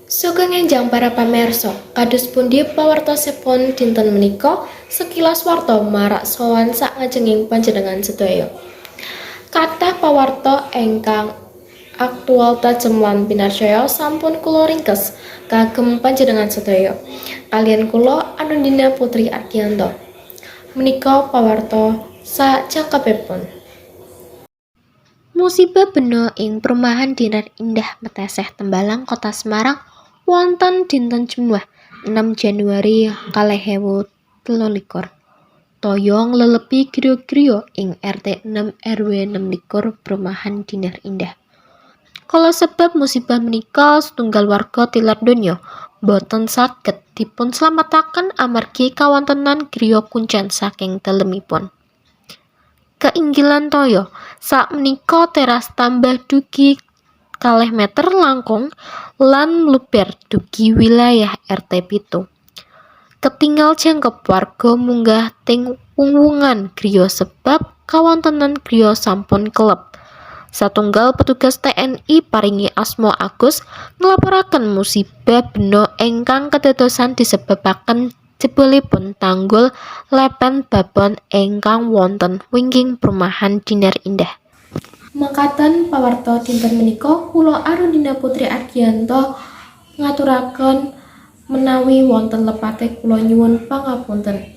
Sugeng enjang para pamirsa, kados pundi pawartosipun dinten menika sekilas warta marak sowan sakngajenging panjenengan sedaya. Kathah pawarta ingkang aktual tajem lan pinarcaya sampun kula ringkes kagem panjenengan sedaya. Kaliyan kula Anundina Putri Ardiyanto. Menika pawarta sajangkepipun. Musibah bena ing Perumahan Dinar Indah Meteseh Tembalang Kota Semarang wonten dinten Jumat 6 Januari 2023. Toyong lelepi griya-griya ing RT 6 RW 6 Perumahan Dinar Indah. Kala sebab musibah menika setunggal warga tilar donya boten saged dipun slametaken amargi kawontenan griya kuncen saking dalemipun. Keinggilan toya sakmenika teras tambah dugi 2 meter langkung lan mluber dugi wilayah RT 7. Ketinggal jangkep warga munggah teng wungwungan griya sebab kawontenan griya sampun kelep. Satunggal petugas TNI paringi asma Agus nglaporaken musibah bena ingkang kedadosan disebabaken jebolipun tanggul lepen babon ingkang wonten wingking Perumahan Dinar Indah. Mekaten pawarta dinten menika kula Anundina Putri Ardiyanto ngaturaken menawi wonten lepate kula nyuwun pangapunten.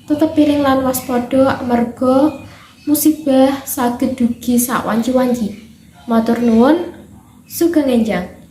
Tetep piring lan waspada amarga musibah saged dugi sawanci-wanci. Matur nuwun, sugeng enjang.